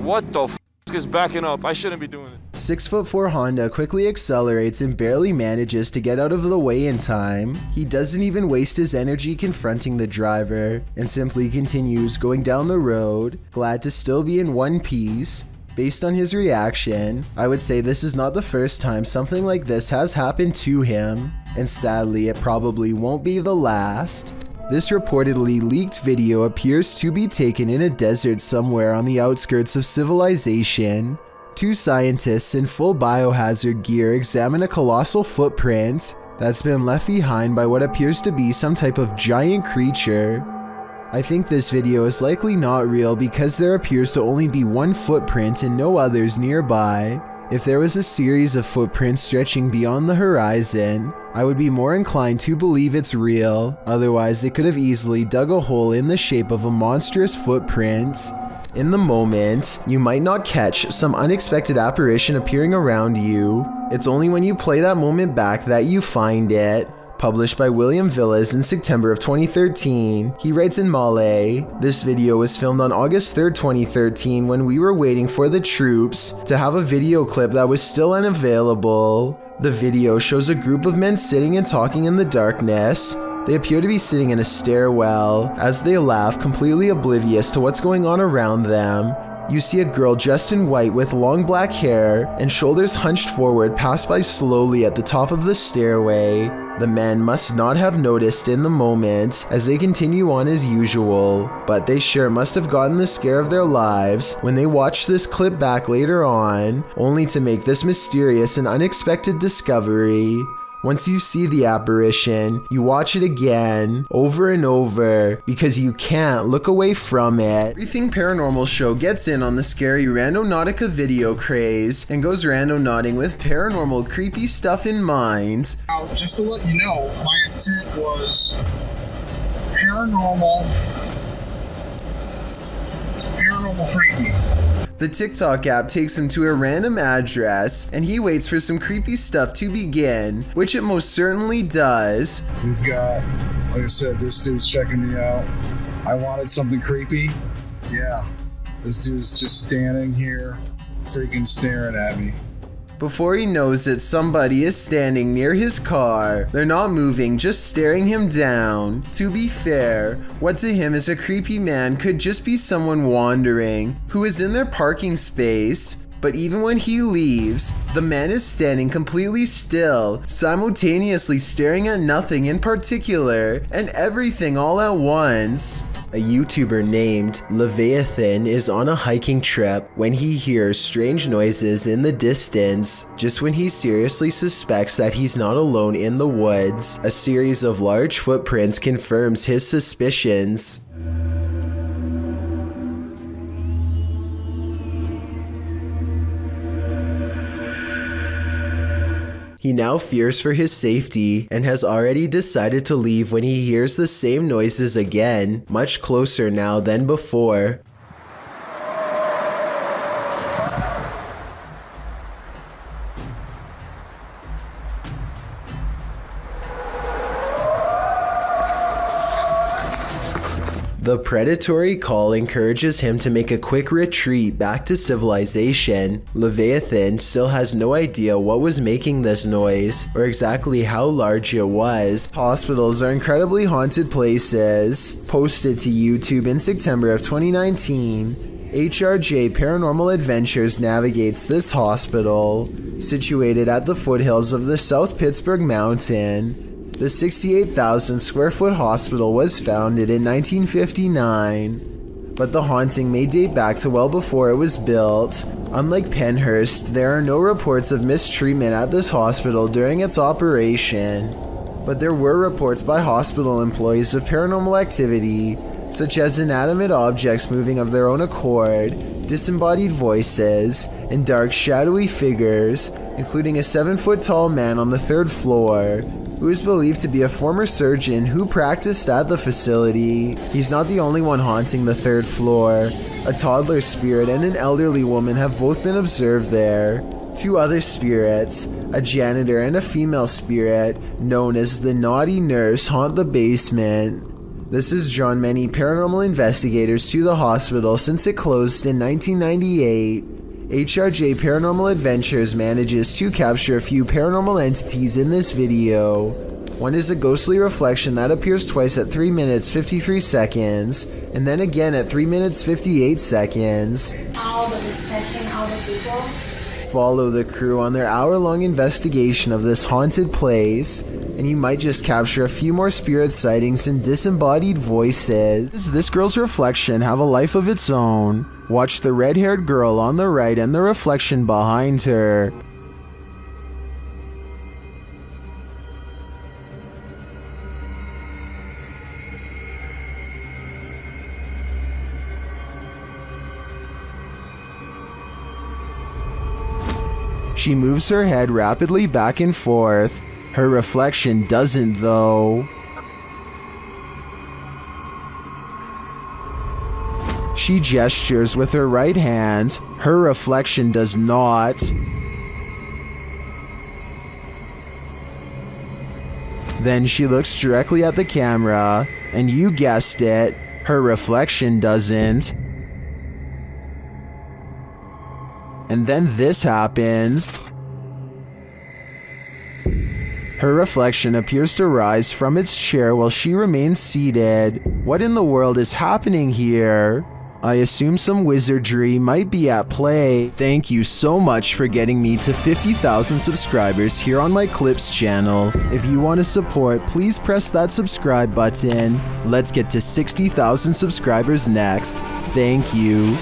What the f is is backing up. I shouldn't be doing it. 6'4" Honda quickly accelerates and barely manages to get out of the way in time. He doesn't even waste his energy confronting the driver and simply continues going down the road, glad to still be in one piece. Based on his reaction, I would say this is not the first time something like this has happened to him, and sadly it probably won't be the last. This reportedly leaked video appears to be taken in a desert somewhere on the outskirts of civilization. Two scientists in full biohazard gear examine a colossal footprint that's been left behind by what appears to be some type of giant creature. I think this video is likely not real because there appears to only be one footprint and no others nearby. If there was a series of footprints stretching beyond the horizon, I would be more inclined to believe it's real, otherwise they could have easily dug a hole in the shape of a monstrous footprint. In the moment, you might not catch some unexpected apparition appearing around you. It's only when you play that moment back that you find it. Published by William Villas in September of 2013. He writes in Malay, this video was filmed on August 3rd, 2013 when we were waiting for the troops to have a video clip that was still unavailable. The video shows a group of men sitting and talking in the darkness. They appear to be sitting in a stairwell as they laugh, completely oblivious to what's going on around them. You see a girl dressed in white with long black hair and shoulders hunched forward pass by slowly at the top of the stairway. The men must not have noticed in the moment as they continue on as usual, but they sure must have gotten the scare of their lives when they watched this clip back later on, only to make this mysterious and unexpected discovery. Once you see the apparition, you watch it again, over and over, because you can't look away from it. Everything Paranormal Show gets in on the scary Randonautica video craze and goes randonauting with paranormal creepy stuff in mind. Now, just to let you know, my intent was paranormal creepy. The TikTok app takes him to a random address, and he waits for some creepy stuff to begin, which it most certainly does. We've got, like I said, this dude's checking me out. I wanted something creepy. Yeah, this dude's just standing here, freaking staring at me. Before he knows it, somebody is standing near his car. They're not moving, just staring him down. To be fair, what to him is a creepy man could just be someone wandering, who is in their parking space. But even when he leaves, the man is standing completely still, simultaneously staring at nothing in particular, and everything all at once. A YouTuber named Leviathan is on a hiking trip when he hears strange noises in the distance. Just when he seriously suspects that he's not alone in the woods, a series of large footprints confirms his suspicions. He now fears for his safety and has already decided to leave when he hears the same noises again, much closer now than before. The predatory call encourages him to make a quick retreat back to civilization. Leviathan still has no idea what was making this noise or exactly how large it was. Hospitals are incredibly haunted places. Posted to YouTube in September of 2019, HRJ Paranormal Adventures navigates this hospital. Situated at the foothills of the South Pittsburgh Mountain, the 68,000 square foot hospital was founded in 1959, but the haunting may date back to well before it was built. Unlike Penhurst, there are no reports of mistreatment at this hospital during its operation, but there were reports by hospital employees of paranormal activity, such as inanimate objects moving of their own accord, disembodied voices, and dark shadowy figures, including a 7-foot-tall man on the 3rd floor, who is believed to be a former surgeon who practiced at the facility. He's not the only one haunting the 3rd floor. A toddler spirit and an elderly woman have both been observed there. 2 other spirits, a janitor and a female spirit, known as the Naughty Nurse, haunt the basement. This has drawn many paranormal investigators to the hospital since it closed in 1998. HRJ Paranormal Adventures manages to capture a few paranormal entities in this video. One is a ghostly reflection that appears twice at 3 minutes 53 seconds, and then again at 3 minutes 58 seconds. All the discussion, all the people. Follow the crew on their hour-long investigation of this haunted place, and you might just capture a few more spirit sightings and disembodied voices. Does this girl's reflection have a life of its own? Watch the red-haired girl on the right and the reflection behind her. She moves her head rapidly back and forth. Her reflection doesn't, though. She gestures with her right hand. Her reflection does not. Then she looks directly at the camera, and you guessed it, her reflection doesn't. And then this happens. Her reflection appears to rise from its chair while she remains seated. What in the world is happening here? I assume some wizardry might be at play. Thank you so much for getting me to 50,000 subscribers here on my Clips channel. If you want to support, please press that subscribe button. Let's get to 60,000 subscribers next. Thank you.